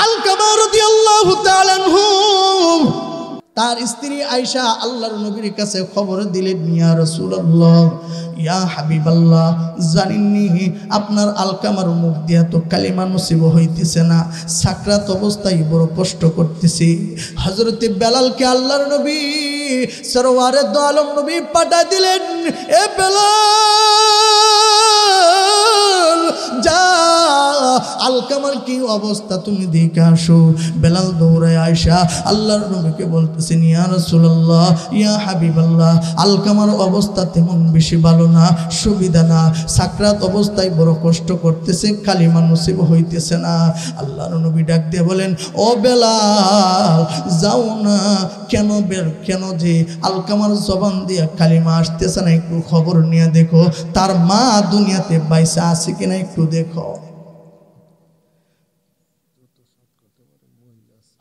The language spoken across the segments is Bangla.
আলকামা রাদিয়াল্লাহু তাআলা আনহু তার স্ত্রী আয়েশা আল্লাহর নবীর কাছে খবর দিলেন, ইয়া রাসূলুল্লাহ, ইয়া হাবিবাল্লাহ, জানেননি আপনার আলকামার মুখ দিয়া তো কালিমা নসিব হইতেছে না, সাকরাত অবস্থায় বড় কষ্ট করতেছি। হযরতে বেলালকে আল্লাহর নবী সরওয়ারে দো আলম নবী পাঠা দিলেন, এ বেলাল যা আলকামার কি অবস্থা তুমি দেখে আসো। বেলাল দৌড়ায় আয়েশা আল্লাহর নবীকে বলতেছেন, ইয়া রাসূলুল্লাহ, ইয়া হাবিবাল্লাহ, আলকামার অবস্থা তেমন বেশি ভালো না, সুবিধা না, সাকরাত অবস্থায় বড় কষ্ট করতেছে, কালিমা নসিব হইতেছে না। আল্লাহর নবী ডাক দিয়ে বলেন, ও বেলাল যাও না, কেন যে আলকামার জবান দিয়া কালিমা আসতেছে না, একটু খবর নিয়ে দেখো, তার মা দুনিয়াতে বাইসা আছে কিনা একটু দেখো।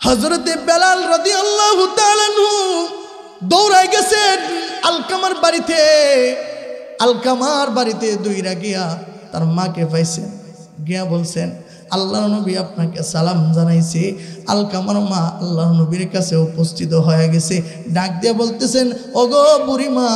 হযরতে বেলাল রাদিয়াল্লাহু তাআলা আনহু দৌড়ায় গেছেন আলকামার বাড়িতে। আলকামার বাড়িতে দৌড়া গিয়া তার মাকে পাইছেন, গিয়া বলছেন, আল্লাহর নবী আপনাকে সালাম জানাইছে। আলকামার মা আল্লাহর নবীর কাছে উপস্থিত হয়ে গেছে, ডাক দিয়া বলতেছেন, ওগো বুড়ি মা,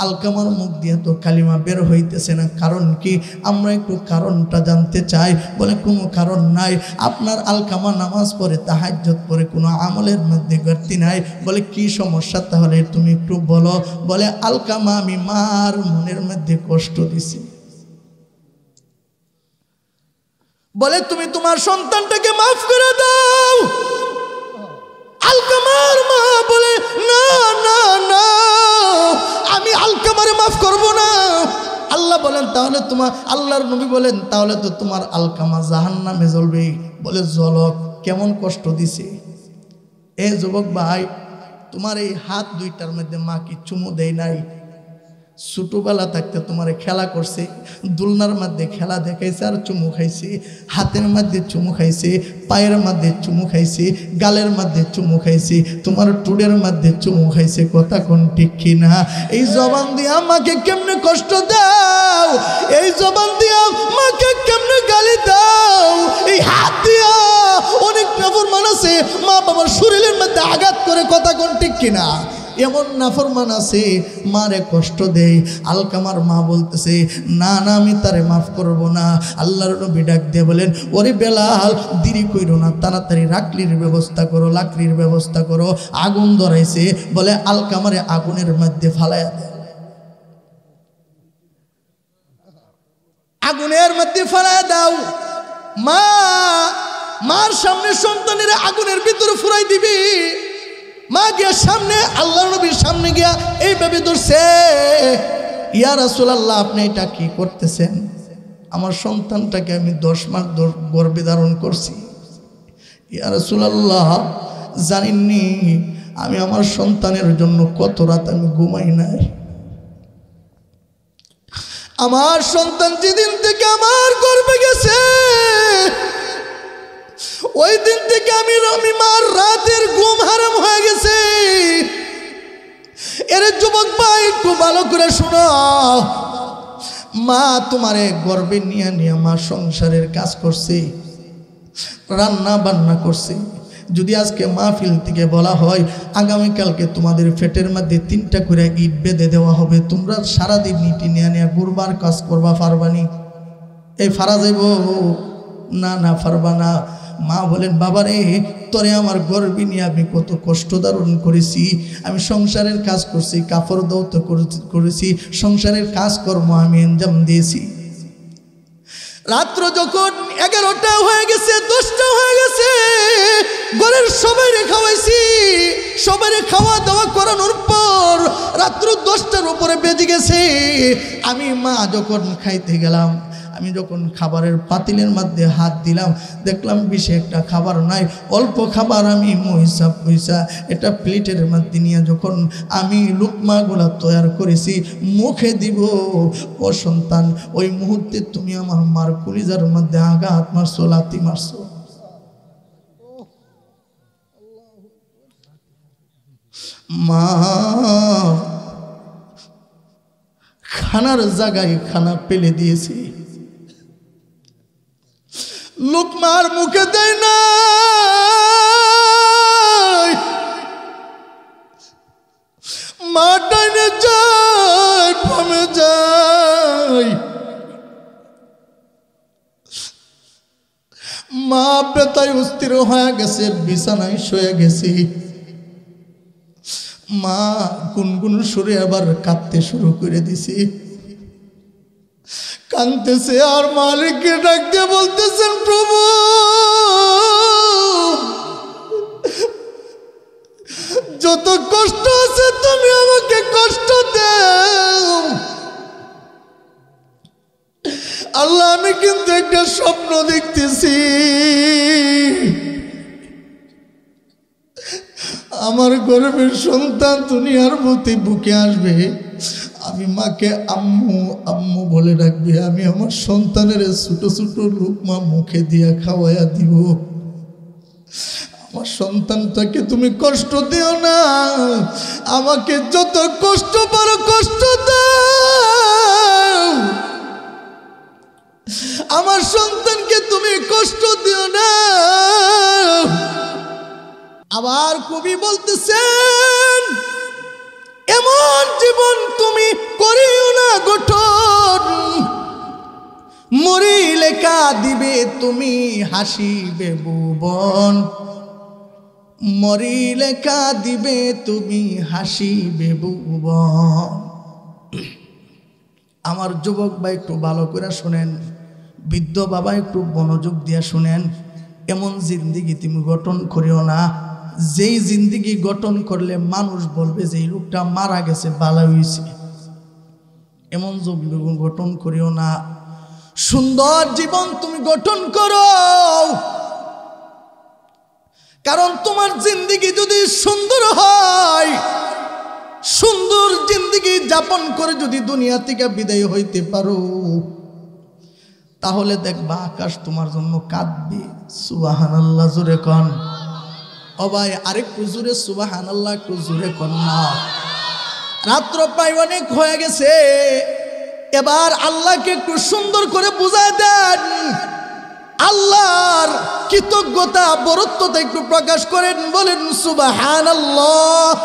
আলকামার মুখ দিয়ে তো কালিমা বের হইতেছে না, কারণ কি? আমরা একটু কারণটা জানতে চাই। বলে, কোনো কারণ নাই, আপনার আলকামা নামাজ পড়ে, তাহাজ্জুদ পড়ে, কোনো আমলের মধ্যে ঘাটতি নাই। বলে, কি সমস্যা তাহলে তুমি একটু বলো। বলে, আলকামা, আমি মার মনের মধ্যে কষ্ট দিছি। বলে, তুমি তোমার সন্তানটাকে মাফ করে দাও। আলকামার মা বলে, না না না, আমি আলকামারে মাফ করব না। আল্লাহ বলেন, তাহলে তোমার, আল্লাহর নবী বলেন, তাহলে তো তোমার আলকামা জাহান্নামে জ্বলবে। বলে, জ্বলক, কেমন কষ্ট দিছে। এ যুবক ভাই, তোমার এই হাত দুইটার মধ্যে মা কি চুমু দেয় নাই? ছোটবেলা থাকতে তোমারে খেলা করছে, দুলনার মধ্যে খেলা দেখাইছে আর চুমু খাইছে, হাতের মধ্যে চুমু খাইছে, পায়ের মধ্যে চুমু খাইছে, গালের মধ্যে চুমু খাইছে, তোমার টুডের মধ্যে চুমু খাইছে। কথা কোন ঠিক কিনা? এই জবান দিয়া মাকে কেমনে কষ্ট দাও, এই জবান দিয়া মাকে কেমনে গালি দাও, এই হাত দিয়া অনেক নাফরমান আছে মা বাবার শরীরের মধ্যে আঘাত করে। কথা কোন ঠিক কিনা? এমন নাফরমান আছে মারে কষ্ট দেয়। আলকামার মা বলতেছে, না না, আমি তারে মাফ করব না। আল্লাহর নবী ডাক দিয়ে বলেন, ওরে বেলাল, দেরি কইরো না, তাড়াতাড়ি লাকড়ির ব্যবস্থা করো, লাকড়ির ব্যবস্থা করো। আগুন ধরাইছে, বলে আলকামারে আগুনের মধ্যে ফালাইয়া দেয়। আগুনের মধ্যে ফালাইয়া দাও। মা, মার সামনে সন্তানের আগুনের ভিতরে ফুরাই দিবি। মা গিয়া সামনে, আল্লাহর নবীর সামনে গিয়া এইভাবে ধরছে, ইয়া রাসূলুল্লাহ, আপনি এটা কি করতেছেন? আমার সন্তানটাকে আমি 10 মাস গর্ভে ধারণ করছি। ইয়া রাসূলুল্লাহ, জানেননি আমি আমার সন্তানের জন্য কত রাত আমি ঘুমাই নাই। আমার সন্তান যেদিন থেকে আমার গর্ভে গেছে, ওই দিন থেকে আমি মার রাতের ঘুম হারাম হয়ে গেছে। এর যুবক ভাই, একটু ভালো করে শোনো। মা তোমারে গর্বে নিয়ে নিয়ে মা সংসারের কাজ করছে, রান্না বান্না করছে। যদি আজকে মাহফিল থেকে বলা হয় আগামীকালকে তোমাদের পেটের মধ্যে 3টা করে ইট বেঁধে দেওয়া হবে, তোমরা সারাদিন ইটি নিয়ে নিয়ে গুরবার কাজ করবা, পারবানি? এই ফারা যাইব? না না, পারবা না। মা বলেন, বাবারে, তোরে আমার গর্বে নিয়ে আমি কত কষ্ট ধারণ করেছি, আমি সংসারের কাজ করছি, কাপড় দৌত করেছি, সংসারের কাজকর্ম আমি এনজাম দিয়েছি। রাত্র যখন 11টা হয়ে গেছে, 10টা হয়ে গেছে, ঘরের সবাইরে খাওয়াইছি। সবাইরে খাওয়া দাওয়া করানোর পর রাত্র 10টার উপরে বেজে গেছে। আমি মা যখন খাইতে গেলাম, আমি যখন খাবারের পাতিলের মধ্যে হাত দিলাম, দেখলাম বেশি একটা খাবার নাই, অল্প খাবার। আমি পয়সা এটা প্লেটের মধ্যে নিয়ে যখন আমি লুকমাগুলা তৈরি করেছি মুখে দিব, ও সন্তান, ওই মুহূর্তে তুমি আমার মার কলিজার মধ্যে আঘাত মারছো, লাথি মারছো। মা খানার জায়গায় খানা ফেলে দিয়েছি। লুকমার মুখে দেয় না, মা ডাইনে যায় বামে যায়, মা বেতায় অস্থির হয়ে গেছে, বিছানায় শুয়ে গেছি। মা গুনগুন সুরে আবার কাঁদতে শুরু করে দিছি। কাঁদতেছে আর মালিককে ডাক দিয়ে বলতেছেন, প্রভু যত কষ্ট আছে তুমি আমাকে কষ্ট দাও। আল্লাহ আমি কিন্তু একটা স্বপ্ন দেখতেছি, আমার গর্ভের সন্তান দুনিয়ার মধ্যে বুকে আসবে, আমি মাকে আম্মু আম্মু বলে ডাকবে, আমি আমার সন্তানের ছোট ছোট লুকমা মুখে দিয়া খাওয়াইয়া দিব। আমার সন্তানটাকে তুমি কষ্ট দিও না, আমাকে যত কষ্ট পারো কষ্ট দাও, আমার সন্তানকে তুমি কষ্ট দিও না। আবার কবি বলতেছেন, এমন জীবন তুমি করিও না গঠন, মরিলে কাঁদিবে তুমি হাসিবে ভুবন, মরিলে কাঁদিবে তুমি হাসিবে ভুবন। আমার যুবক ভাই একটু ভালো করে শুনেন, বৃদ্ধ বাবা একটু মনোযোগ দিয়ে শুনেন, এমন জিন্দিগি তুমি গঠন করিও না, যেই জিন্দিগি গঠন করলে মানুষ বলবে যে এই লোকটা মারা গেছে ভালো হয়েছে, এমন জীবন গঠন করিও না। সুন্দর জীবন তুমি গঠন করো, কারণ তোমার জিন্দিগি যদি সুন্দর হয়, সুন্দর জিন্দিগি যাপন করে যদি দুনিয়া থেকে বিদায় হইতে পারো, তাহলে দেখবা আকাশ তোমার জন্য কাঁদবে। সুবহানাল্লাহ জোরে কন। ও ভাই আরেকটু জোরে সুবহানাল্লাহ একটু জোরে কন না। রাত্র প্রায় অনেক হয়ে গেছে, এবার আল্লাহকে একটু সুন্দর করে বুঝায় দেন, আল্লাহর কৃতজ্ঞতা বরত্বতা একটু প্রকাশ করেন, বলেন সুবহানাল্লাহ।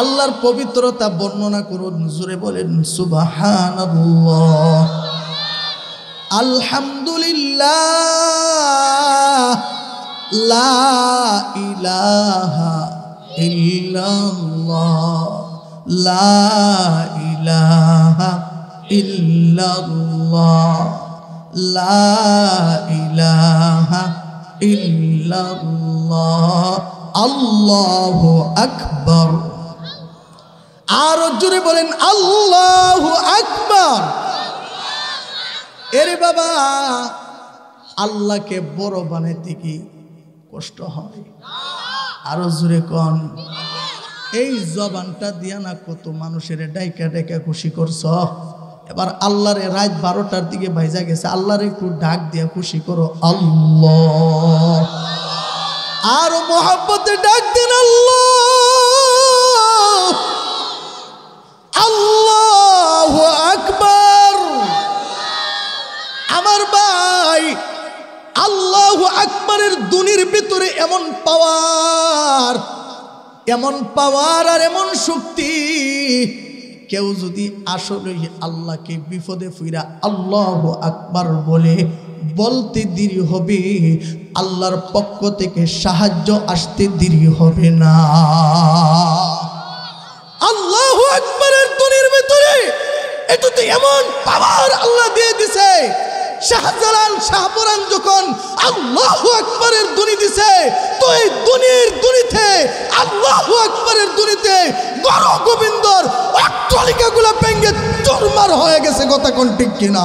আল্লাহর পবিত্রতা বর্ণনা করুন, জোরে বলেন সুবহানাল্লাহ। আলহামদুলিল্লাহ, লা ইলাহা ইল্লাল্লাহ, লা ইলাহা ইল্লাল্লাহ, লা ইলাহা ইল্লাল্লাহ, আল্লাহু আকবার। আর জোরে বলেন আল্লাহু আকবার। এরে বাবা, আল্লাহকে বড় বানাইতে কি কষ্ট হয়? আরো জোরে কন। এই জবানটা দিয়া না কত মানুষের ডাইকা ডাইকা খুশি করছ। এবার আল্লাহরে রাত 12টার দিকে ভাইজা গেছে, আল্লাহরে একটু ডাক দিয়া খুশি করো, আল্লাহ। আর মোহাব্বতে ডাক দেন আল্লাহ, আল্লাহু আকবার। আমার ভাই, আল্লাহু আকবারের দুনির ভিতরে এমন পাওয়ার, এমন পাওয়ার আর এমন শক্তি, কেউ যদি আসলে আল্লাহকে বিপদে ফিরা আল্লাহু আকবার বলে, বলতে দেরি হবে, আল্লাহর পক্ষ থেকে সাহায্য আসতে দেরি হবে না। আল্লাহু আকবারের দুনির ভিতরে এটাতে এমন পাওয়ার আল্লাহ দিয়ে দিছে। শাহজালাল শাহপুরান যখন আল্লাহু আকবারের ধ্বনি দিছে, তো এই ধ্বনির ধ্বনিতে, আল্লাহু আকবারের ধ্বনিতে গর গোবিন্দর অট্টালিকাগুলো ভেঙে চুরমার হয়ে গেছে। কথা কোন ঠিক কিনা?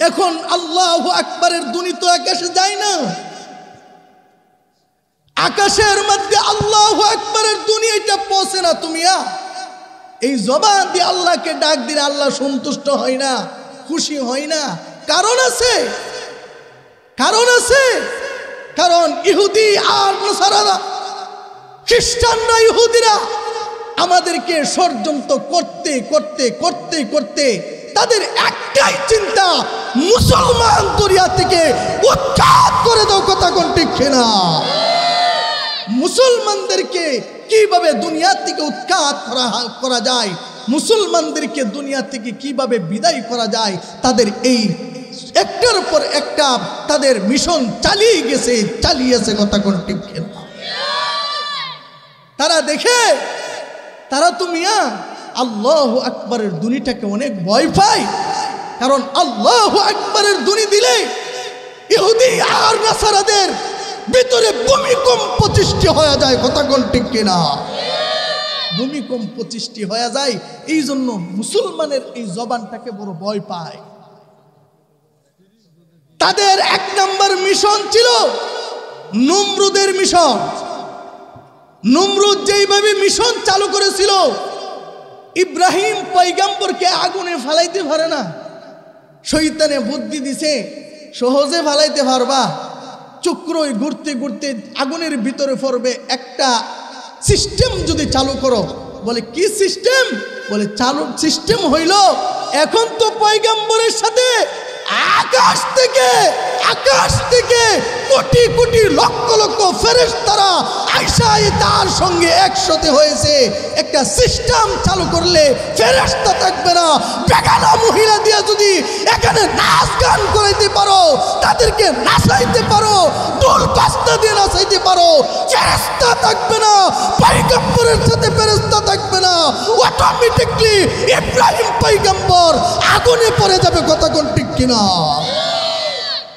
এখন আল্লাহু আকবারের ধ্বনি তো আকাশে যায় না, আকাশের মধ্যে আল্লাহু আকবারের ধ্বনি এটা পৌঁছে না। তুমি এই জবান দিয়ে আল্লাহকে ডাক দিলে আল্লাহ সন্তুষ্ট হয় না, খুশি হয় না। কারণ আছে, কারণ আছে। কারণ ইহুদি আর নাসারারা, খ্রিস্টানরা, ইহুদিরা আমাদেরকে ষড়যন্ত্র করতে করতে করতে করতে তাদের একটাই চিন্তা, মুসলমান দুনিয়া থেকে উৎখাত করে দাও। কথা কোন ঠিক কিনা? মুসলমানদেরকে কিভাবে দুনিয়া থেকে উৎখাত করা যায়, মুসলমানদেরকে দুনিয়া থেকে কিভাবে বিদায় করা যায়, তাদের এই একটার পর একটা তাদের মিশন চালিয়েছে। কথা কোন ঠিক কিনা? তারা দেখে, তারা তো মিয়া আল্লাহু আকবারের দুনিটাকে অনেক ভয় পায়। কারণ আল্লাহু আকবারের দুনি দিলে ইহুদি আর নাসারাদের ভিতরে ভূমিকম্প সৃষ্টি হয়ে যায়। কথা কোন ঠিক কিনা? ভূমিকম্প সৃষ্টি হয়ে যায়। এই জন্য মুসলমানের এই জবানটাকে বড় ভয় পায়। তাদের এক নম্বর মিশন ছিল নমরুদের মিশন। নমরুদ যেইভাবে মিশন চালু করেছিল, ইব্রাহিম পয়গম্বরকে আগুনে ফালাইতে পারে না। শয়তানে বুদ্ধি দিছে, সহজে ফালাইতে পারবা, চক্রই ঘুরতে ঘুরতে আগুনের ভিতরে পড়বে। একটা সিস্টেম যদি চালু করো। বলে কি সিস্টেম? বলে চালু সিস্টেম হইল, এখন তো পয়গম্বরের সাথে আকাশ থেকে কোটি কোটি লক্ষ লক্ষ ফেরেশতারা আয়েশা তার সঙ্গে একসাথে হয়েছে। একটা সিস্টেম চালু করলে ফেরেশতা থাকবে না। বেগানা মহিলা দিয়ে যদি এখানে নাচ গান করাইতে পারো, তাদেরকে নাচাইতে পারো, ঢোল বাজনা দিয়ে নাচাইতে পারো, ফেরেশতা থাকবে না। পয়গম্বরের সাথে ফেরেশতা থাকবে না। অটোমেটিকলি ইব্রাহিম পয়গম্বর আগুনে পড়ে যাবে। কথা কোন ঠিক কিনা?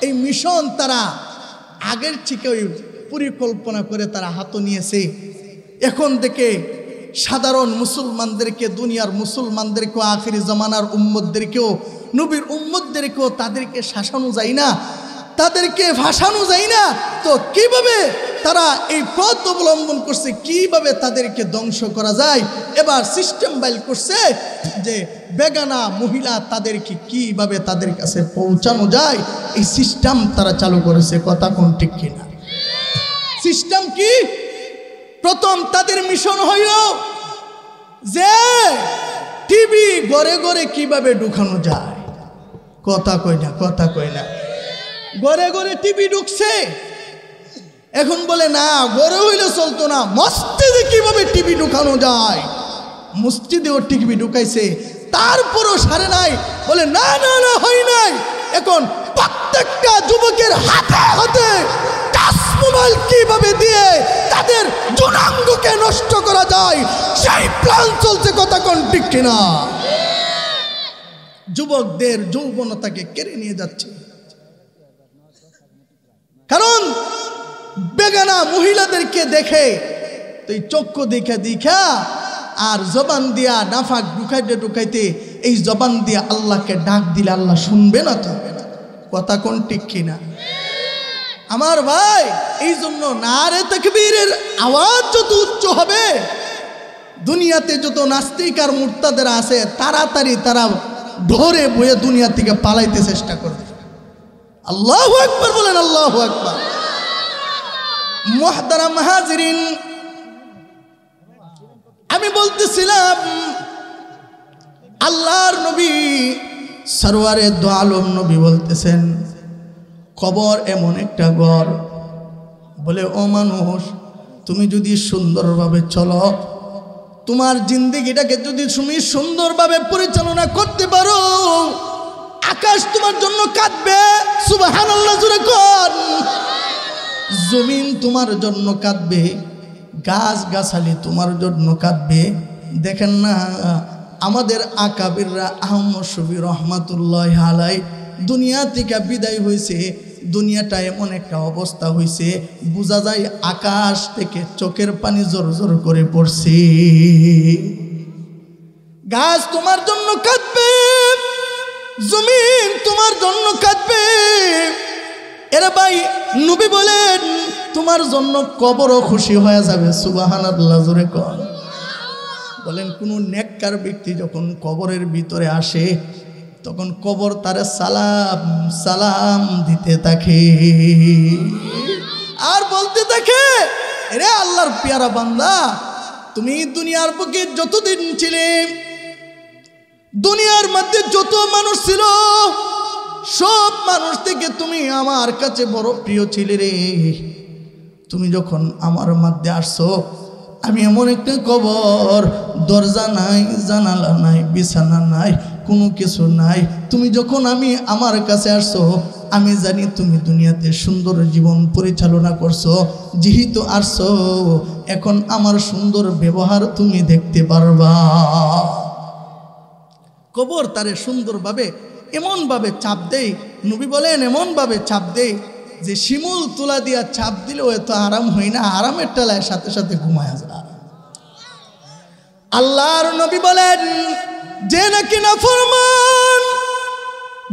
এই মিশন তারা আগের থেকে পরিকল্পনা করে তারা হাতে নিয়েছে। এখন থেকে সাধারণ মুসলমানদেরকে, দুনিয়ার মুসলমানদেরকেও, আখিরি জামানার উম্মতদেরকেও, নবীর উম্মতদেরকেও তাদেরকে শাসানো যায় না, তাদেরকে ভাসানো যায় না। তো কিভাবে তারা এই পথ অবলম্বন করছে, কিভাবে তাদেরকে ধ্বংস করা যায়। এবার সিস্টেম বাইল করছে যে বেগানা মহিলা তাদেরকে কিভাবে তাদের কাছে পৌঁছানো যায়, এই সিস্টেম তারা চালু করেছে। কথা কোন ঠিক কিনা? সিস্টেম কি? প্রথম তাদের মিশন হইল যে টিভি ঘরে ঘরে কিভাবে ঢুকানো যায়। কথা কই না, ঘরে ঘরে টিভি ঢুকছে। এখন বলে না, ঘরে হইলে চলতো না, মসজিদে কিভাবে টিভি ঢুকানো যায়। মসজিদেও টিভি ঢুকাইছে, তারপরও সারে নাই। বলে না না না, হয় নাই। এখন প্রত্যেকটা যুবকের হাতে হাতে টাচ মোবাইল কিভাবে দিয়ে তাদের যৌনাঙ্গকে নষ্ট করা যায়, সেই প্ল্যান চলছে। কথা কোন ঠিক কিনা? যুবকদের যৌবনতাকে কেড়ে নিয়ে যাচ্ছে। কারণ বেগানা মহিলাদেরকে দেখে তো এই চক্ষু দেখা আর জবান দিয়া নাফাক ঢুকাইতে এই জবান দিয়া আল্লাহকে ডাক দিলে আল্লাহ শুনবে না তো। কথা কোন ঠিক কিনা? আমার ভাই, এই জন্য নারে তাকবীরের আওয়াজ যত উচ্চ হবে, দুনিয়াতে যত নাস্তিক আর মুরতাদেরা আছে তাড়াতাড়ি তারা ধরে বয়ে দুনিয়া থেকে পালাইতে চেষ্টা করবে। আল্লাহু আকবার বলেন, আল্লাহু আকবার। মুহতারাম হাজিরিন, আমি বলতেছিলাম আল্লাহর নবী সরওয়ারে দু আলম নবী বলতেছেন, কবর এমন একটা ঘর, বলে ও মানুষ, তুমি যদি সুন্দরভাবে চলো, তোমার জিন্দেগিটাকে যদি তুমি সুন্দরভাবে পরিচালনা করতে পারো, আকাশ তোমার জন্য কাঁদবে। সুবহানাল্লাহ জোরে কোন। জমিন তোমার জন্য কাঁদবে, গাছ গাছালি তোমার জন্য কাঁদবে। দেখেন না আমাদের আকাবিররা আহমদ শফি রহমাতুল্লাহ আলাই দুনিয়া থেকে বিদায় হয়েছে, দুনিয়াটা এমন একটা অবস্থা হয়েছে, বোঝা যায় আকাশ থেকে চোখের পানি জোর জোর করে পড়ছে। গাছ তোমার জন্য কাঁদবে, জমিন তোমার জন্য কাঁদবে। এরা ভাই নবী বলেন তোমার জন্য কবরও খুশি হয়ে যাবে। সুবহানাল্লাহ জোরে কোন। বলেন কোন নেককার ব্যক্তি যখন কবরের ভিতরে আসে, তখন কবর তারে সালাম সালাম দিতে থাকে আর বলতে থাকে, রে আল্লাহর পেয়ারা বান্দা, তুমি দুনিয়ার বুকে যতদিন ছিলে দুনিয়ার মধ্যে যত মানুষ ছিল সব মানুষ থেকে তুমি আমার কাছে বড় প্রিয় ছিলে রে। তুমি যখন আমার মধ্যে আসছো, আমি এমন একটা কবর, দরজা নাই, জানালা নাই, বিছানা নাই, কোনো কিছু নাই। তুমি যখন আমার কাছে আসছো, আমি জানি তুমি দুনিয়াতে সুন্দর জীবন পরিচালনা করছো। যেহেতু আসছো, এখন আমার সুন্দর ব্যবহার তুমি দেখতে পারবা। কবর তারে সুন্দরভাবে এমনভাবে চাপ দেয়, নবী বলেন এমনভাবে চাপ দেয় যে শিমুল তুলা দিয়া চাপ দিলেও এত আরাম হয় না, আরামের টেলায় সাথে সাথে ঘুমায় যায়। আল্লাহর নবী বলেন যে নাকি নাফরমান,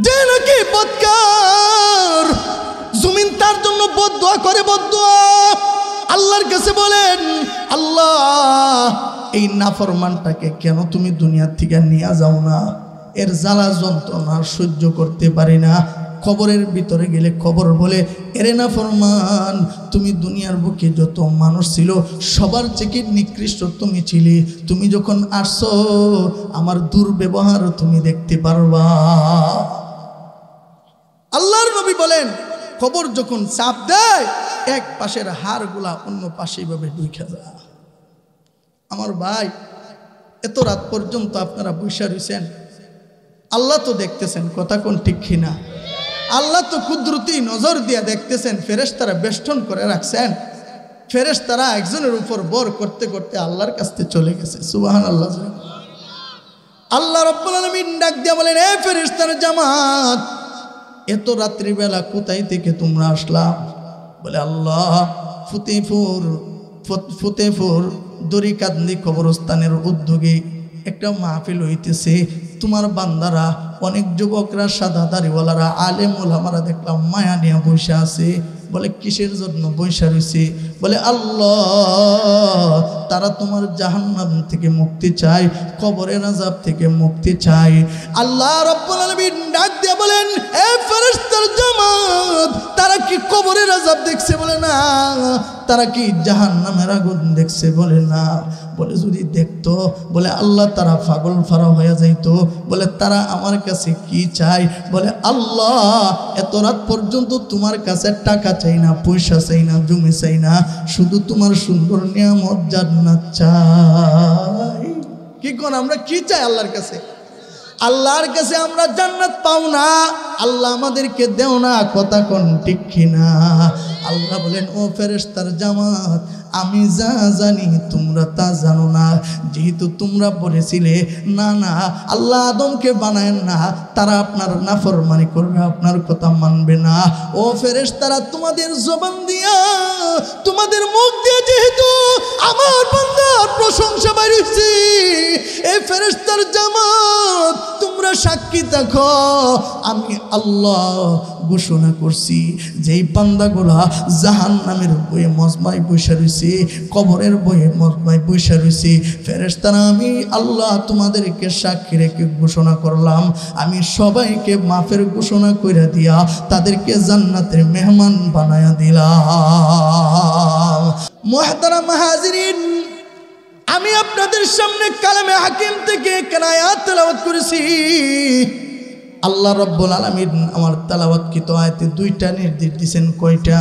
যে নাকি বদকার, জমিন তার জন্য বদদুয়া করে, বদদুয়া। আল্লাহর কাছে বলেন, আল্লাহ এই নাফরমানটাকে কেন তুমি দুনিয়ার থেকে নিয়ে যাও না? এর জ্বালা যন্ত্রণা সহ্য করতে পারি না। কবরের ভিতরে গেলে কবর বলে, এরে নাফরমান, তুমি দুনিয়ার বুকে যত মানুষ ছিল সবার থেকে নিকৃষ্ট তুমি ছিলে। তুমি যখন আসছো, আমার দুর্ব্যবহার তুমি দেখতে পারবা। আল্লাহর নবী বলেন কবর যখন চাপ দেয়, এক পাশের হাড়গুলা অন্য পাশে ভাবে ঢুকে যায়। আমার ভাই, এত রাত পর্যন্ত আপনারা বসে রয়েছেন, আল্লাহ তো দেখতেছেন, কথা কোন ঠিক কিনা? আল্লাহ তো কুদরতি নজর দিয়ে দেখতেছেন। ফেরেশতারা বেষ্টন করে রাখছেন, ফেরেশতারা একজনের উপর বর করতে করতে আল্লাহর কাছে চলে গেছে। সুবহানাল্লাহ। আল্লাহ রাব্বুল আলামিন ডাক দিয়ে বলেন, এ ফেরেশতার জামাত, এত রাত্রিবেলা কোথায় থেকে তোমরা আসলা? বলে, আল্লাহ ফতেপুর দড়িকান্দি কবরস্থানের উদ্যোগে একটা মাহফিল হইতেছে। তোমার বান্দারা, অনেক যুবকরা, সাদা দাড়িওয়ালারা, আলেম ওলামারা দেখলাম মায়া নিয়ে বসে আছে। বলে, কিসের জন্য বসে রয়েছে? বলে, আল্লাহ তারা তোমার জাহান্নাম থেকে মুক্তি চায়, কবরের আযাব থেকে মুক্তি চায়। আল্লাহ রাব্বুল আলামিন ডাক দিয়ে বলেন, এ ফেরেশতার জামাত, তারা কি কবরের আযাব দেখছে? বলে, না। তারা কি জাহান্নামের আগুন দেখছে? বলে, না। বলে, যদি দেখতো, বলে আল্লাহ তারা পাগল ফারা হয়ে যাইতো। বলে, তারা আমার কাছে কি চাই? বলে, আল্লাহ এত রাত পর্যন্ত তোমার কাছে টাকা চাই না, পয়সা চাই না, জমি চাই না, শুধু তোমার সুন্দর নিয়ামত জান্নাত চাই। কি কোন আমরা কি চাই আল্লাহর কাছে? আল্লাহর কাছে আমরা জান্নাত পাও না, আল্লাহ আমাদেরকে দেও না, কথা কোন ঠিক কিনা? আল্লাহ বলেন, ও ফেরেশতার জামাত, আমি যা জানি তোমরা তা জানো না। যেহেতু তোমরা বলেছিলে না না আল্লাহ আদমকে বানায় না, তারা আপনার নাফরমানি করবে, আপনার কথা মানবে না। ও ফেরেশতারা, তোমাদের জবান দিয়া, তোমাদের মুখ দিয়ে যেহেতু আমার বান্দার প্রশংসা বাইর হইছে, এই ফেরেশতার জামাত তোমরা সাক্ষী থাকো, আমি আল্লাহ ঘোষণা করছি যেই বান্দাগুলা জাহান্নামের বয়ে মজমায় বসে রয়েছে, কবরের বয়ে মজমায় বসে রয়েছে, ফেরেশতারা আমি আল্লাহ তোমাদেরকে সাক্ষী রেখে ঘোষণা করলাম, আমি সবাইকে মাফের ঘোষণা করে দিয়া তাদেরকে জান্নাতের মেহমান বানায়া দিলাম। মুহতারাম হাজিরিন, আমি আপনাদের সামনে কালামে হাকিম থেকে আয়াত তেলাওয়াত করেছি। আল্লাহ রাব্বুল আলামিন আমার তেলাওয়াতকৃত আয়াতে দুইটা নির্দেশ দিয়েছেন। কয়টা?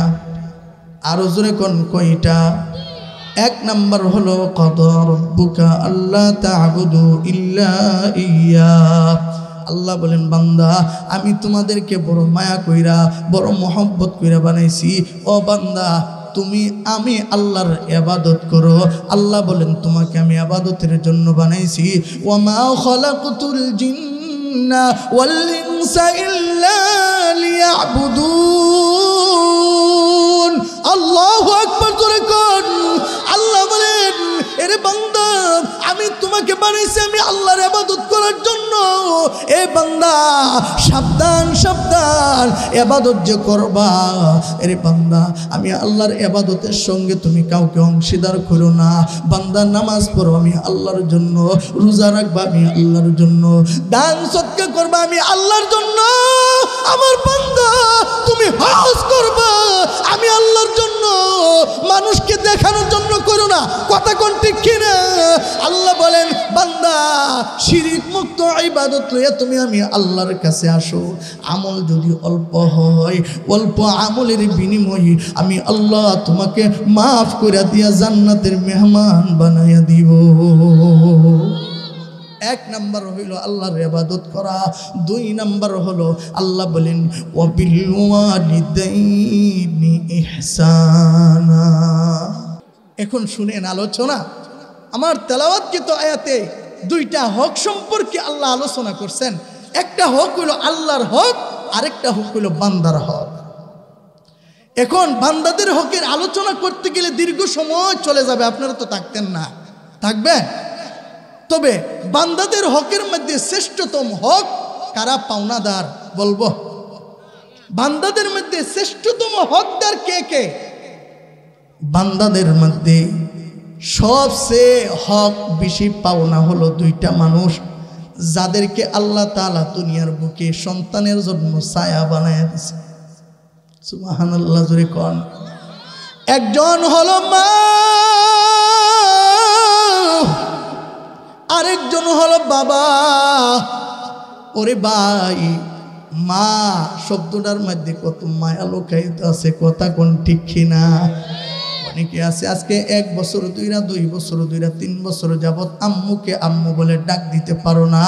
আরো জোরে কোন কয়টা? এক নাম্বার হলো কাদা রাব্বুকা আল্লা তা'বুদু ইল্লা ইয়্যা। আল্লাহ বলেন, বান্দা আমি তোমাদেরকে বড় মায়া কইরা, বড় মোহব্বত কইরা বানাইছি। ও বান্দা, তুমি আমি আল্লাহর ইবাদত করো। আল্লাহ বলেন, তোমাকে আমি ইবাদতের জন্য বানাইছি। ওয়া মা খালাকতুল জিন্না ওয়াল ইনসা ইল্লা লিয়াবুদুন। আল্লাহু আকবার জোরে কোন। আল্লাহ বলেন, এরে বান্দা, আমি তোমাকে বানাইছি আমি আল্লাহর ইবাদত করার জন্য। এ বান্দা, সাবধান সাবধান, ইবাদত যে করবা, এরে বান্দা, আমি আল্লাহর ইবাদতের সঙ্গে তুমি কাউকে অংশীদার করো না। বান্দা, নামাজ পড়ো আমি আল্লাহর জন্য, রোজা রাখবা আমি আল্লাহর জন্য, দান সদকা করবা আমি আল্লাহর জন্য। আমার বান্দা, তুমি হজ করবা আমি আল্লাহর জন্য, মানুষকে দেখানোর জন্য করো না। কথা কোন ঠিক কিনা? আল্লাহ বলেন, বান্দা শিরিক মুক্ত ইবাদত লইয়া তুমি আমি আল্লাহর কাছে আসো। আমল যদি অল্প হয়, অল্প আমলের বিনিময়ে আমি আল্লাহ তোমাকে মাফ করে দিয়া জান্নাতের মেহমান বানাইয়া দিব। এক নাম্বার হইল আল্লাহর ইবাদত করা। দুই নাম্বার হলো আল্লাহ বলেন ওয়াবিল ওয়ালিদাইনি ইহসানা। এখন শুনেন আলোচনা। আমার তেলাওয়াতকৃত আয়াতে দুইটা হক সম্পর্কে আল্লাহ আলোচনা করছেন। একটা হক হইল আল্লাহর হক, আরেকটা হক হইল বান্দার হক। এখন বান্দাদের হকের আলোচনা করতে গেলে দীর্ঘ সময় চলে যাবে, আপনারা তো থাকতেন না, থাকবেন। তবে বান্দাদের হকের মধ্যে শ্রেষ্ঠতম হক কারা পাওনাদার বলবো? বান্দাদের মধ্যে শ্রেষ্ঠতম হকদার কে কে? বান্দাদের মধ্যে সবচেয়ে হক বেশি পাওনা হলো দুইটা মানুষ, যাদেরকে আল্লাহ তাআলা দুনিয়ার বুকে সন্তানের জন্য ছায়া বানায় দিয়েছে। সুবহানাল্লাহ, জোরে কোন। একজন হলো মা, আরেকজন হলো বাবা। ওরে ভাই, মা শব্দটার মধ্যে কত মায়া লুকায়িত আছে, কথা কোন ঠিক কিনা? অনেকে আছে আজকে 1 বছর দুইরা 2 বছর দুইরা 3 বছর যাবত আম্মুকে আম্মু বলে ডাক দিতে পারো না,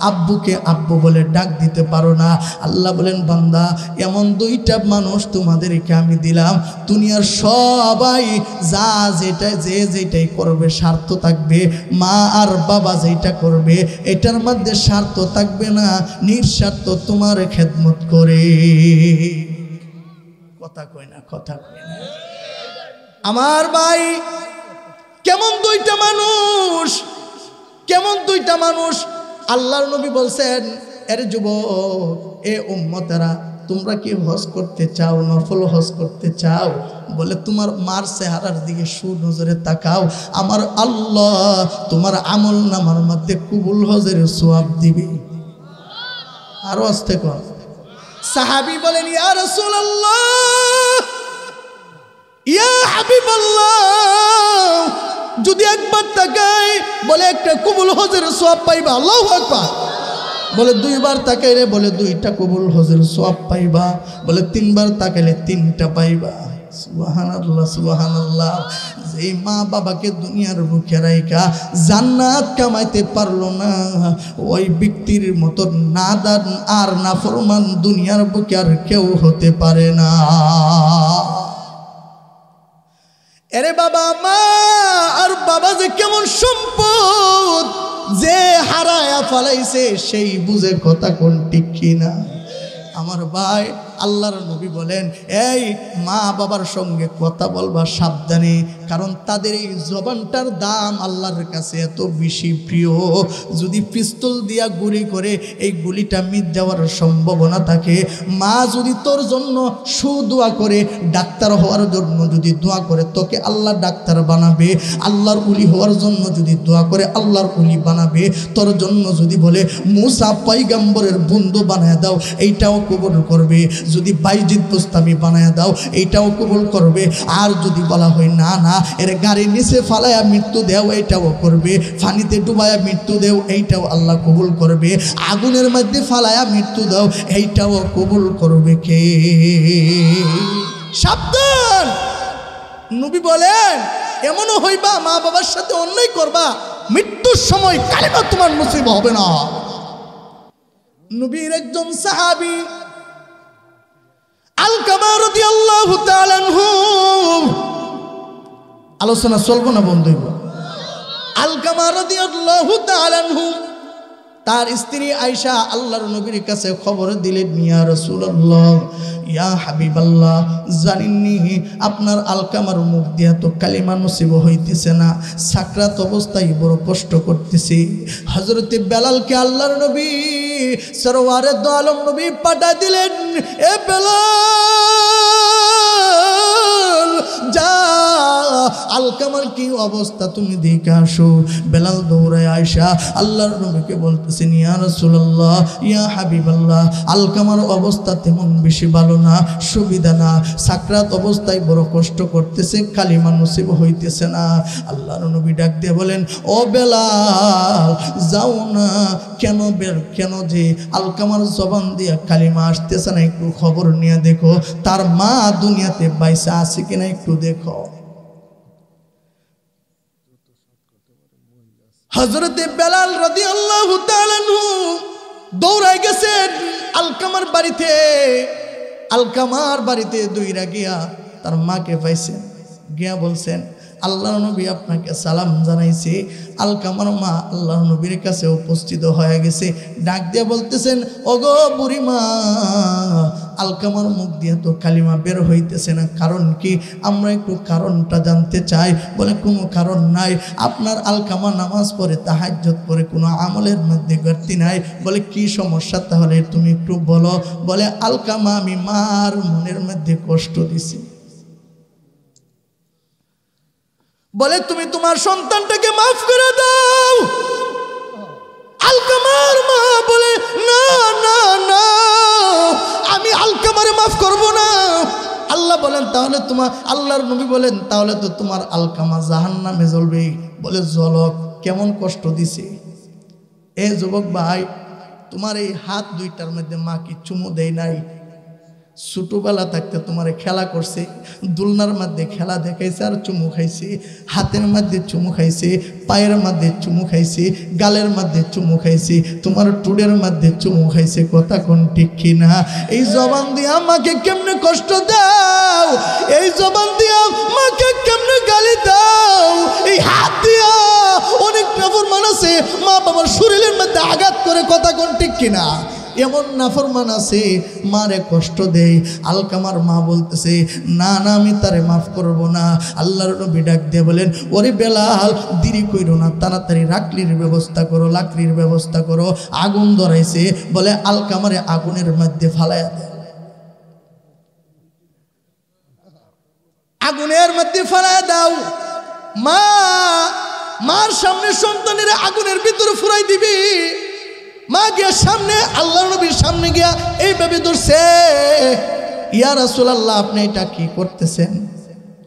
আব্বুকে আব্বু বলে ডাক দিতে পারো না। আল্লাহ বলেন বান্দা, এমন দুইটা মানুষ তোমাদেরকে আমি দিলাম, দুনিয়ার সবাই যা যেটাই করবে স্বার্থ থাকবে, মা আর বাবা যেটা করবে এটার মধ্যে স্বার্থ থাকবে না, নিঃস্বার্থ তোমার খেদমত করে। কথা কয় না, কথা কয় না। আমার ভাই, কেমন দুইটা মানুষ, কেমন দুইটা মানুষ। আল্লাহর নবী বলছেন, এর যুবক, এ উম্মতেরা, তোমরা কি হজ করতে চাও, নফল হজ করতে চাও? বলে তোমার মার চেহারার দিকে সুনজরে তাকাও, আমার আল্লাহ তোমার আমল নামার মধ্যে কবুল হজের সওয়াব দিবে। আরো আস্তে কর। সাহাবী বলেন, ইয়া রাসূলুল্লাহ, ইয়া হাবিবাল্লাহ, যদি একবার তাকাই বলে একটা কবুল হজের সওয়াব পাইবা। আল্লাহু আকবার। বলে 2 বার তাকাইলে বলে 2টা কবুল হজের সওয়াব পাইবা। বলে 3 বার তাকাইলে 3টা পাইবা। সুবহানাল্লাহ, সুবহানাল্লাহ। যে মা বাবাকে দুনিয়ার বুকে রাইখা জান্নাত কামাইতে পারলো না, ওই ব্যক্তির মতো নাদান আর নাফরমান দুনিয়ার বুকে আর কেউ হতে পারে না। এরে বাবা, মা আর বাবা যে কেমন সম্পদ, যে হারায়া ফালাইছে সেই বুঝে, কথা কোন ঠিক কিনা? আমার ভাই, আল্লাহর নবী বলেন, এই মা বাবার সঙ্গে কথা বলবা সাবধানে, কারণ তাদের এই জবানটার দাম আল্লাহর কাছে এত বেশি প্রিয়। যদি পিস্তল দিয়া গুলি করে এই গুলিটা মিট যাওয়ার সম্ভাবনা থাকে, মা যদি তোর জন্য সুদোয়া করে, ডাক্তার হওয়ার জন্য যদি দোয়া করে, তোকে আল্লাহ ডাক্তার বানাবে। আল্লাহর উলি হওয়ার জন্য যদি দোয়া করে, আল্লাহর উলি বানাবে। তোর জন্য যদি বলে মুসা পয়গম্বরের বন্ধু বানায় দাও, এইটাও কবুল করবে। যদি বাইজিদ বুস্তামি বানায় দাও, এইটাও কবুল করবে। আর যদি বলা হয় না না, এর গাড়ির নিচে ফালায়া মৃত্যু দেও, এইটাও করবে। পানিতে ডুবায়া মৃত্যু দেও, এইটাও আল্লাহ কবুল করবে। আগুনের মধ্যে ফালায়া মৃত্যু দাও, এইটাও কবুল করবে কে? সাবধান। নবী বলেন, এমনও হইবা মা বাবার সাথে অন্যায় করবা, মৃত্যুর সময় কালেমা তোমার নসিব হবে না। নবীর একজন সাহাবী আলকামা রাদিয়াল্লাহু তাআলা আনহু, আলোচনা চলবো না বন্ধু। আলকামা রাদিয়াল্লাহু তাআলা আনহু তার স্ত্রী আয়েশা আল্লাহর নবীর কাছে খবর দিলেন, ইয়া রাসূলুল্লাহ, ইয়া হাবিবাল্লাহ, জানেননি আপনার আলকামার মুখ দিয়া তো কালিমা নসিব হইতেছে না, সাকরাত অবস্থায় বড় কষ্ট করতেছি। হযরতে বেলালকে আল্লাহর নবী সরওয়ারে দো আলম নবী পাঠা দিলেন, এ বেলাল, যা আলকামার কি অবস্থা তুমি দেখে আসো। বেলাল দৌড়ায় আয়সা আল্লাহর নবীকে বলতেছেন, ইয়া রাসূলুল্লাহ, ইয়া হাবিবাল্লাহ, আলকামার অবস্থা তেমন বেশি ভালো না, সুবিধা না, সাকরাত অবস্থায় বড় কষ্ট করতেছে, কালিমা নসিব হইতেছে না। আল্লাহর নবী ডাক দিয়ে বলেন, ও বেলাল যাও না। কেন যে আলকামার জবান দিয়ে কালিমা আসতেছে না, একটু খবর নিয়ে দেখো তার মা দুনিয়াতে বাইসা আছে কিনা একটু দেখো। হযরতে বেলাল রাদিয়াল্লাহু তাআলা আনহু দৌড়ায় গেছেন আলকামার বাড়িতে। আলকামার বাড়িতে দৌড়া গিয়া তার মাকে পাইছেন, গিয়া বলছেন, আল্লাহর নবী আপনাকে সালাম জানাইছে। আলকামার মা আল্লাহর নবীর কাছে উপস্থিত হয়ে গেছে, ডাক দিয়ে বলতেছেন, ওগো বুড়িমা, আলকামার মুখ দিয়ে তো কালিমা বের হইতেছে না, কারণ কি? আমরা একটু কারণটা জানতে চাই। বলে, কোনো কারণ নাই, আপনার আলকামা নামাজ পড়ে, তাহাজ্জুদ পড়ে, কোনো আমলের মধ্যে ঘাটতি নাই। বলে, কি সমস্যা তাহলে তুমি একটু বলো। বলে, আলকামা, আমি মার মনের মধ্যে কষ্ট দিছি। বলে, তুমি তোমার সন্তানটাকে মাফ করে দাও। আলকামার মা বলে, না না না, আমি আলকামারে মাফ করব না। আল্লাহ বলেন, তাহলে তোমার, আল্লাহর নবী বলেন, তাহলে তো তোমার আলকামা জাহান্নামে জ্বলবে। বলে, জ্বলক, কেমন কষ্ট দিছে। এ যুবক ভাই, তোমার এই হাত দুইটার মধ্যে মা কি চুমু দেয় নাই? ছোটবেলা থাকতে তোমারে খেলা করছে, দুলনার মধ্যে খেলা দেখাইছে আর চুমু খাইছে, হাতের মধ্যে চুমু খাইছে, পায়ের মধ্যে চুমু খাইছে, গালের মধ্যে চুমু খাইছে, তোমার টুডের মধ্যে চুমু খাইছে। কথা কোন ঠিক কিনা? এই জবান দিয়ে আমাকে কেমনে কষ্ট দাও, এই জবান দিয়ে আমাকে কেমনে গালি দাও, এই হাত দিয়া অনেক নাফরমান আছে মা বাবার শরীরের মধ্যে আঘাত করে। কথা কোন ঠিক কিনা? এমন নাফরমান আছে মারে কষ্ট দেয়। আলকামার মা বলতেছে, না না, আমি তারে মাফ করব না। আল্লাহর নবী ডাক দিয়ে বলেন, ওরে বেলাল, দেরি কইরো না, তাড়াতাড়ি লাকড়ির ব্যবস্থা করো, লাকড়ির ব্যবস্থা করো। আগুন ধরাইছে। বলে, আলকামারে আগুনের মধ্যে ফালাইয়া দেয়। আগুনের মধ্যে ফালাইয়া দাও। মার সামনে সন্তানের আগুনের ভিতরে ফুরাই দিবি। মা গিয়া সামনে, আল্লাহর নবীর সামনে গিয়া এইভাবে ধরছে, ইয়া রাসূলুল্লাহ, আপনি এটা কি করতেছেন?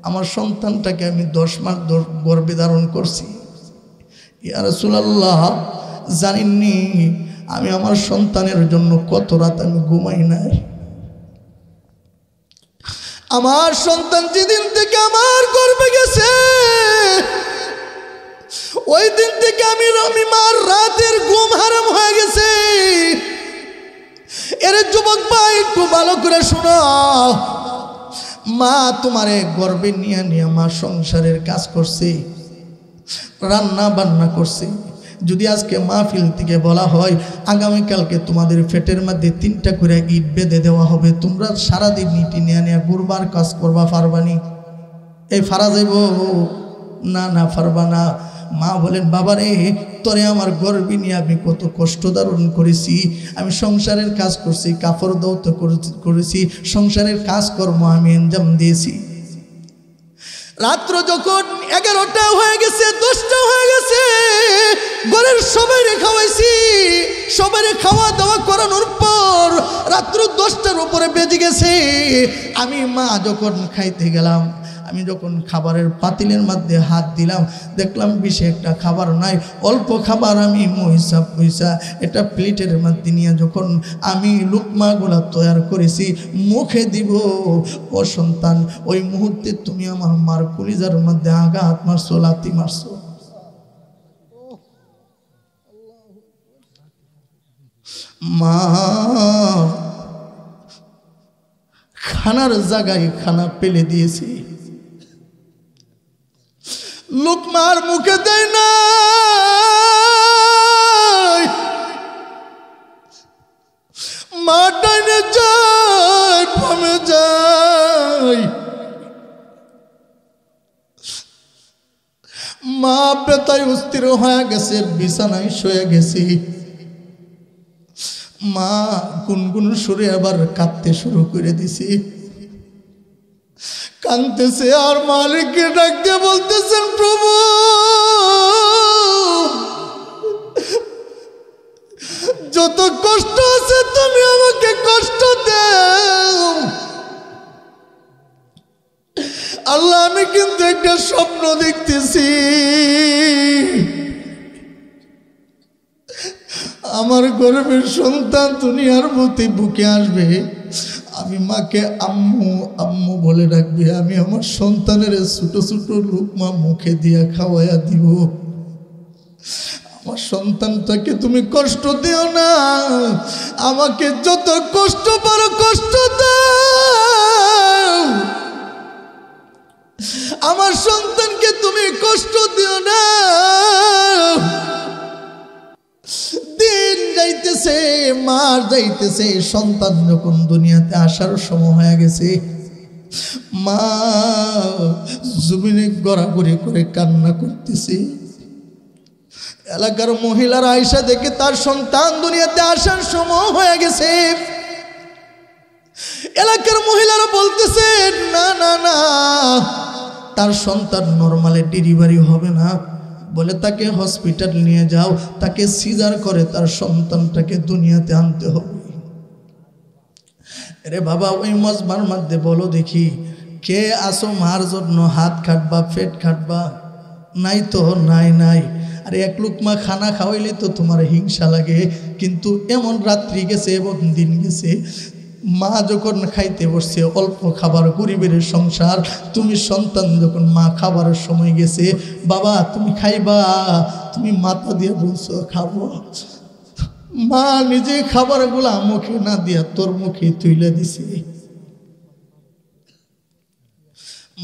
আমার সন্তানটাকে আমি 10 মাস গর্ভে ধারণ করছি। ইয়া রাসূলুল্লাহ, জানেননি আমি আমার সন্তানের জন্য কত রাত আমি ঘুমাই নাই। আমার সন্তান যেদিন থেকে আমার গর্ভে গেছে, ওই দিন থেকে আমি মার রাতের ঘুম হারাম হয়ে গেছে। এর যুবক ভাই, একটু ভালো করে শোনো। মা তোমারে গর্বে নিয়ে মা সংসারের কাজ করছে, রান্না বান্না করছে। যদি আজকে মাহফিল থেকে বলা হয় আগামীকালকে তোমাদের পেটের মধ্যে 3টা করে ইট বেঁধে দেওয়া হবে, তোমরা সারাদিন ইটি নিয়ে গুরবার কাজ করবা, পারবানি? এই ফারা যাইব? না না, পারবা না। মা বলেন, বাবারে, তোরে আমার গর্বে নিয়ে আমি কত কষ্ট ধারণ করেছি, আমি সংসারের কাজ করছি, কাপড় দৌত করেছি, সংসারের কাজকর্ম আমি আঞ্জাম দিয়েছি। রাত্র যখন 11টা হয়ে গেছে, 10টা হয়ে গেছে, ঘরের সবাইরে খাওয়াইছি। সবাইরে খাওয়া দাওয়া করানোর পর রাত্র 10টার উপরে বেজে গেছে। আমি মা যখন খাইতে গেলাম, আমি যখন খাবারের পাতিলের মধ্যে হাত দিলাম, দেখলাম বেশি একটা খাবার নাই, অল্প খাবার। আমি মহিষা এটা প্লেটের মধ্যে নিয়ে যখন আমি লুকমাগুলা তৈরি করেছি মুখে দিব, ও সন্তান, ওই মুহূর্তে তুমি আমার মার কলিজার মধ্যে আঘাত মারছো, লাথি মারছো। মা খানার জায়গায় খানা ফেলে দিয়েছি, লুকমার মুখে দেয় না। মা ডাইনে যায়, বামে যায়, মা বেতায় অস্থির হয়ে গেছে, বিছানায় শুয়ে গেছি। মা গুনগুন সুরে আবার কাঁদতে শুরু করে দিছি। কাঁদতেছে আর মালিককে ডাক দিয়ে বলতেছেন, প্রভু যত কষ্ট আছে তুমি আমাকে কষ্ট দাও। আল্লাহ আমি কিন্তু একটা স্বপ্ন দেখতেছি, আমার গর্ভের সন্তান দুনিয়ার মধ্যে বুকে আসবে, আমি মাকে আম্মু আম্মু বলে ডাকবে, আমি আমার সন্তানের ছোট ছোট লুকমা মুখে দিয়া খাওয়াইয়া দিব। আমার সন্তানটাকে তুমি কষ্ট দিও না, আমাকে যত কষ্ট পারো কষ্ট দাও, আমার সন্তানকে তুমি কষ্ট দিও না। দিন যাইতেছে, মাস যাইতেছে, সন্তান যখন দুনিয়াতে আসার সময় হয়ে গেছে, মা জমিনে গড়াগড়ি করে কান্না করতেছে। এলাকার মহিলারা আয়সা দেখে তার সন্তান দুনিয়াতে আসার সময় হয়ে গেছে। এলাকার মহিলারা বলতেছে, না না না, তার সন্তান নরমালে ডেলিভারি হবে না, বলে তাকে হসপিটাল নিয়ে যাও, তাকে সিজার করে তার সন্তানটাকে দুনিয়াতে আনতে হবে। আরে বাবা, ওই মজমার মধ্যে বলো দেখি, কে আসো মার জন্য হাত খাটবা, পেট খাটবা? নাই তো, নাই নাই। আরে এক লুকমা খানা খাওয়াইলে তো তোমার হিংসা লাগে, কিন্তু এমন রাত্রি গেছে, এমন দিন গেছে, মা যখন খাইতে বসছে অল্প খাবার, গরিবের সংসার, তুমি সন্তান যখন মা খাবারের সময় গেছে, বাবা তুমি খাইবা, তুমি মাথা দিয়ে বলছো খাবো, মা নিজে খাবারগুলা মুখে না দিয়া তোর মুখে তুইলে দিছে।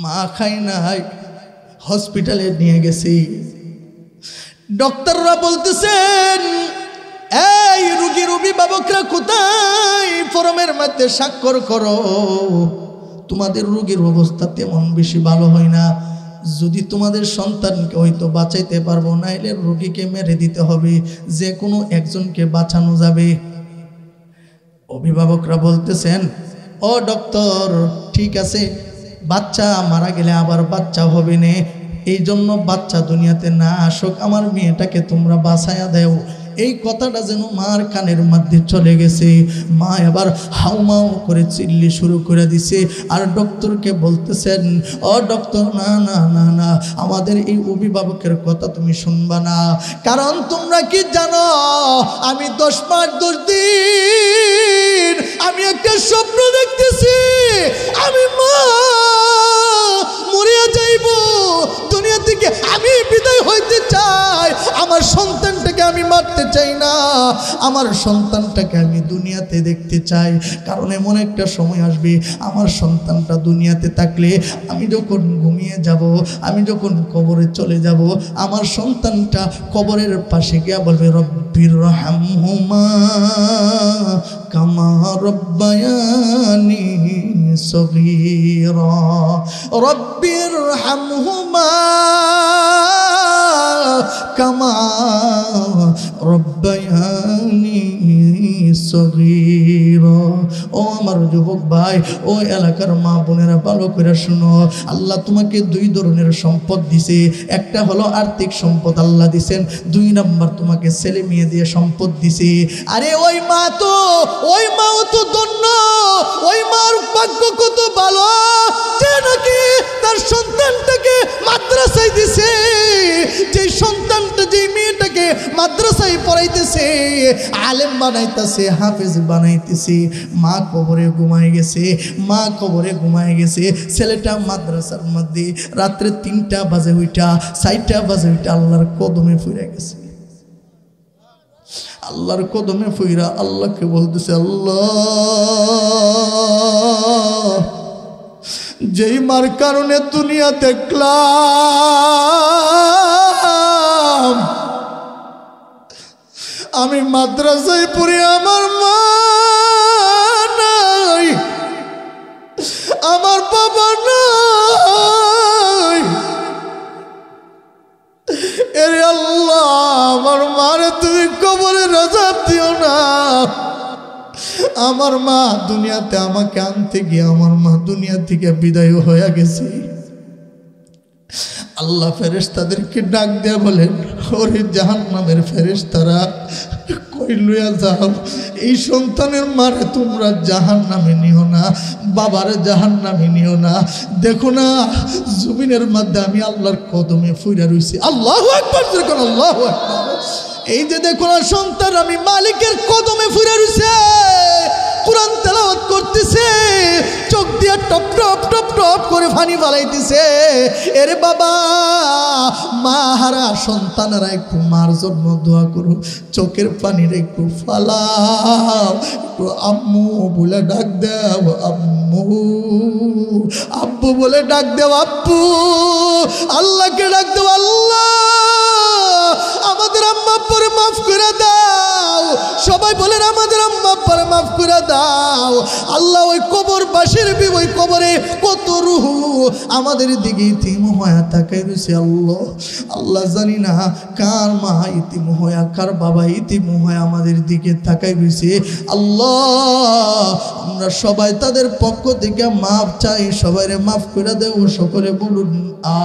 মা খাই নাই, হসপিটালে নিয়ে গেছে। ডক্টররা বলতেছেন, এই রুগীর অভিভাবকরা কোথায়, ফরমের মধ্যে স্বাক্ষর করো, তোমাদের রোগীর অবস্থা তেমন বেশি ভালো হয় না, যদি তোমাদের সন্তানকে হয়তো বাঁচাইতে পারবো, নাইলে রোগীকে মেরে দিতে হবে, যে কোনো একজনকে বাঁচানো যাবে। অভিভাবকরা বলতেছেন, ও ডক্টর ঠিক আছে, বাচ্চা মারা গেলে আবার বাচ্চা হবে না, এই জন্য বাচ্চা দুনিয়াতে না আসুক, আমার মেয়েটাকে তোমরা বাঁচাইয়া দেও। এই কথাটা যেন মার কানের মধ্যে চলে গেছে। মা এবার হাউমাউ করে চিল্লি শুরু করে দিছে, আর ডক্টরকে বলতেছেন, ও ডক্টর না না না না, আমাদের এই অভিভাবকের কথা তুমি শুনবা না, কারণ তোমরা কি জানো, আমি 10 মাস 10 দিন আমি একটা স্বপ্ন দেখতেছি, আমি মা মরিয়া যাইব, দুনিয়া থেকে আমি বিদায় হইতে চাই, আমার সন্তানটাকে আমি মারতে চাই না, আমার সন্তানটাকে আমি দুনিয়াতে দেখতে চাই, কারণ এমন একটা সময় আসবে আমার সন্তানটা দুনিয়াতে থাকলে, আমি যখন ঘুমিয়ে যাব, আমি যখন কবরে চলে যাব, আমার সন্তানটা কবরের পাশে গিয়া বলবে, রব্বির রহমহুমা কামা রব্বায়ানি সগীরা, রব্বির রহমহুমা কামা রব্বায়ানি সগীরা। ও আমার যুবক ভাই, ও এলাকার মা বোনেরা, ভালো করে শুনো, আল্লাহ তোমাকে 2 ধরনের সম্পদ দিছে, একটা হলো আর্থিক সম্পদ আল্লাহ দিছেন, 2 নাম্বার তোমাকে ছেলে মেয়ে দিয়ে সম্পদ দিছে। আরে ওই মাও তো ধন্য, ওই মার ভাগ্য কত ভালো যে নাকি তার সন্তানটাকে মাদ্রাসায় দিছে, যে সন্তানটা, যে মেয়েটাকে মাদ্রাসায় পড়াইতেছে, আলেম বানাইতেছে, হাফেজ বানাইতেছে, মা কবরে ঘুমায় গেছে, মা কবরে ঘুমায় গেছে, ছেলেটা মাদ্রাসার মধ্যে রাত্রে 3টা বাজে ওইটা, 4টা বাজে ওইটা আল্লাহর কদমে ফিরে গেছে। আল্লাহর কদমে ফিরা আল্লাহকে বলতেছে, আল্লাহ যেই মার কারণে দুনিয়া দেখলাম, আমি মাদ্রাসায় পড়ি, আমার মা নাই, আমার বাবা নাই, এরে আল্লাহ আমার মারে তুমি কবরে আযাব দিও না, আমার মা দুনিয়াতে আমাকে আনতে গিয়ে আমার মা দুনিয়া থেকে বিদায় হয়ে গেছে। আল্লাহ ফেরেশতাদেরকে ডাক দেয়া বলেন, ওরে জাহান্নামের ফেরেশতারা, কই লইয়া যাও, এই সন্তানের মারে তোমরা জাহান্নামে নিও না, বাবারে জাহান্নামে নিও না। দেখো না জমিনের মধ্যে আমি আল্লাহর কদমে ফুইরা রইছি। আল্লাহু আকবার, যখন আল্লাহু আকবার। এই যে দেখো না সন্তান আমি মালিকের কদমে ফুইরা রইছে, কুরআন তেলাওয়াত করতেছে, চোখ দিয়ে টপ টপ টপ টপ করে পানি ফালাইতেছে। এরে বাবা, মা হারা সন্তানেরা একটু মার জন্য দোয়া করো, চোখের পানির একটু ফালাও, একটু আম্মু বলে ডাক দাও, আম্মু, আব্বু বলে ডাক দাও, আব্বু। আল্লাহকে ডাক দাও, আল্লাহ আমাদের আম্মা আব্বারে মাফ করে দাও। সবাই বলেন আমাদের আম্মা আব্বারে মাফ করে দাও। আল্লাহ ওই কবর বাসের ওই কবরে কত রূহ আমাদের দিকে ইতিম হয়ে তাকাই রয়েছে। আল্লাহ আল্লাহ জানি না কার মা ইতিম হয়া, কার বাবা ইতিম হয়ে আমাদের দিকে তাকাই রয়েছে। আল্লাহ আমরা সবাই তাদের পক্ষ থেকে মাফ চাই, সবাইরে মাফ করে দেও। সকলে বলুন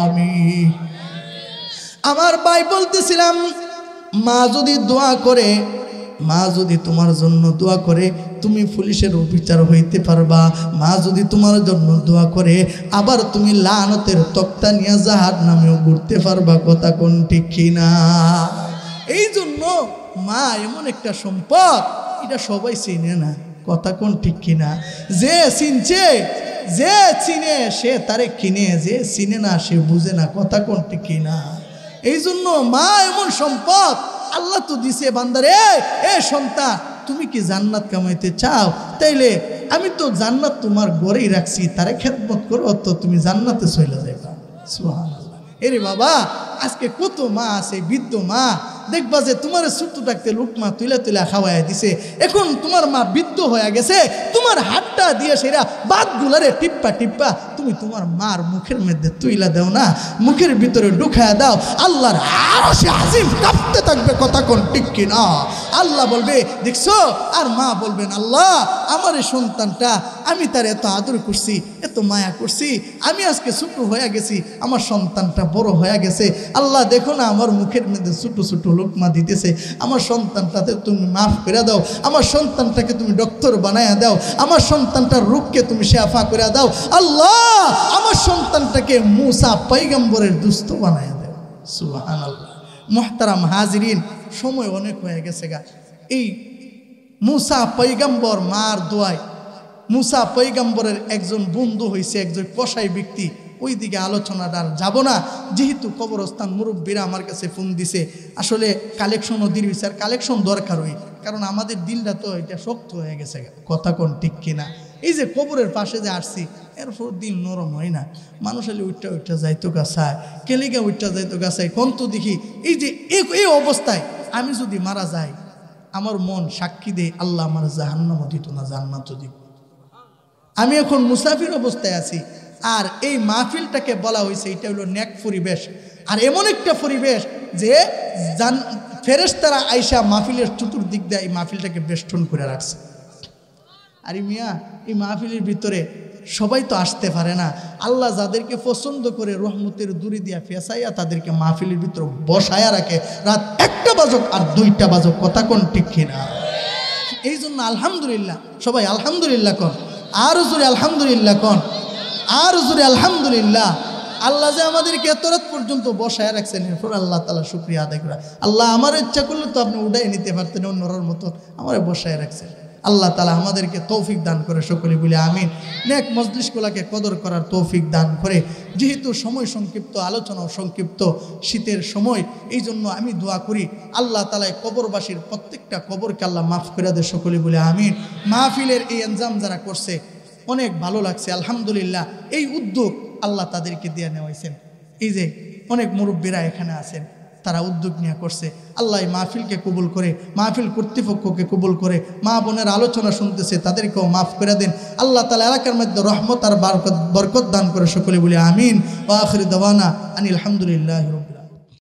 আমিন। আমার ভাই বলতেছিলাম, মা যদি দোয়া করে, মা যদি তোমার জন্য দোয়া করে তুমি পুলিশের অফিসার হইতে পারবা। মা যদি তোমার জন্য দোয়া করে আবার তুমি লানতের তক্তা নিয়ে জাহান্নামেও ঘুরতে পারবা। কথা কোন ঠিক কিনা? এই জন্য মা এমন একটা সম্পদ, এটা সবাই চিনে না। কথা কোন ঠিক কিনা? যে চিনছে, যে চিনে সে তারে কিনে, যে চিনে না সে বুঝে না। কথা কোন ঠিক কিনা? এই জন্য মা এমন সম্পদ আল্লাহ তো দিছে বান্দারে। এ সন্তান, তুমি কি জান্নাত কামাইতে চাও? তাইলে আমি তো জান্নাত তোমার ঘরেই রাখছি, তারে খেদমত করো তো তুমি জান্নাতে চলে যাইবা। সুবহানাল্লাহ। এরে বাবা, আজকে কত মা আছে, বৃদ্ধ মা, দেখবা যে তোমার ছোট্ট ডাকতে লুকমা তুলে তুলে খাওয়াই দিছে। এখন তোমার মা বৃদ্ধ হয়ে গেছে, তোমার হাতটা দিয়ে সেরা বাতগুলারে টিপ্পা টিপ্পা তুমি তোমার মার মুখের মধ্যে তুইলা দাও না, মুখের ভিতরে ঢুকায়া দাও। আল্লাহর আরশে আজিম কাঁপতে থাকবে। কথা কোন ঠিক কিনা? আল্লাহ বলবে দেখছো, আর মা বলবেন আল্লাহ আমার এই সন্তানটা আমি তার এত আদর করছি, এত মায়া করছি, আমি আজকে ছোট হয়ে গেছি, আমার সন্তানটা বড় হয়ে গেছে। আল্লাহ দেখো না আমার মুখের মধ্যে ছোট ছোট লোকমা দিতেছে, আমার সন্তানটাতে তুমি মাফ করে দাও, আমার সন্তানটাকে তুমি ডক্টর বানায়া দাও, আমার সন্তানটার রোগকে তুমি শেফা করে দাও। আল্লাহ আমার সন্তানটাকে মুসা পয়গম্বরের দুস্থ বানায়া দাও। সুবহানাল্লাহ। মুহতারাম হাজিরিন, সময় অনেক হয়ে গেছে গা। এই মুসা পয়গম্বর মার দোয়ায়, মুসা পয়গম্বরের একজন বন্ধু হয়েছে, একজন কসাই ব্যক্তি। ওই দিকে আলোচনাটা আর যাব না, যেহেতু কবরস্থান মুরব্বীরা আমার কাছে ফোন দিছে। আসলে কালেকশনও দিল, স্যার কালেকশন দরকার হয়, কারণ আমাদের দিলটা তো এটা শক্ত হয়ে গেছে। কথা কোন ঠিক কিনা? এই যে কবরের পাশে যে আসছি, এরপর দিল নরম হয় না। মানুষ হলে উঠটা উঠটা যাইতো গাছায়, কেলিগা উঠটা যাইতো গাছায়। কোন তো দেখি এই যে এই অবস্থায় আমি যদি মারা যাই, আমার মন সাক্ষী দেয় আল্লাহ আমার জাহান্নামও দিত না, জান্নাতও দিব। আমি এখন মুসাফির অবস্থায় আছি, আর এই মাহফিলটাকে বলা হয়েছে এটা হলো নেক পরিবেশ। আর এমন একটা পরিবেশ যে ফেরেশতারা আইসা মাহফিলের চতুর্দিক দিয়ে এই মাহফিলটাকে বেষ্টন করে রাখছে। আরে মিয়া, এই মাহফিলের ভিতরে সবাই তো আসতে পারে না। আল্লাহ যাদেরকে পছন্দ করে রহমতের দূরি দিয়া ফেসাইয়া তাদেরকে মাহফিলের ভিতরে বসায়া রাখে, রাত 1টা বাজক আর 2টা বাজক। কথা কোন ঠিক কিনা? এই জন্য আলহামদুলিল্লাহ, সবাই আলহামদুলিল্লাহ কন, আর জোরে আলহামদুলিল্লাহ কন, আর জোরে আলহামদুলিল্লাহ। আল্লাহ যে আমাদেরকে এত রাত পর্যন্ত বসায় রাখছেন, এরপর আল্লাহ তাআলা শুকরিয়া আদায় করা। আল্লাহ আমার ইচ্ছা করলে তো আপনি উঠাই নিতে পারতেন অন্যরার মতো, আমার বসায় রাখছেন। আল্লাহ তাআলা আমাদেরকে তৌফিক দান করে, সকলে বলে আমিন। নেক মজলিসগুলোকে কদর করার তৌফিক দান করে। যেহেতু সময় সংক্ষিপ্ত, আলোচনাও সংক্ষিপ্ত, শীতের সময়, এই জন্য আমি দোয়া করি আল্লাহ তাআলা কবরবাসীর প্রত্যেকটা কবরকে আল্লাহ মাফ করে দেয়। সকলে বলে আমিন। মাহফিলের এই ইনজাম যারা করছে অনেক ভালো লাগছে, আলহামদুলিল্লাহ। এই উদ্যোগ আল্লাহ তাদেরকে দিয়ে নেওয়াইছেন। এই যে অনেক মুরব্বীরা এখানে আছেন, তারা উদ্যোগ নিয়ে করছে। আল্লাহ মাহফিলকে কবুল করে, মাহফিল কর্তৃপক্ষকে কবুল করে, মা বোনের আলোচনা শুনতেছে তাদেরকেও মাফ করে দেন। আল্লাহ তাআলা এলাকার মধ্যে রহমত আর বরকত দান করে। সকলে বলে আমিন। ওয়া আখিরু দাওয়ানা আনিল হামদুলিল্লাহি রাব্বিল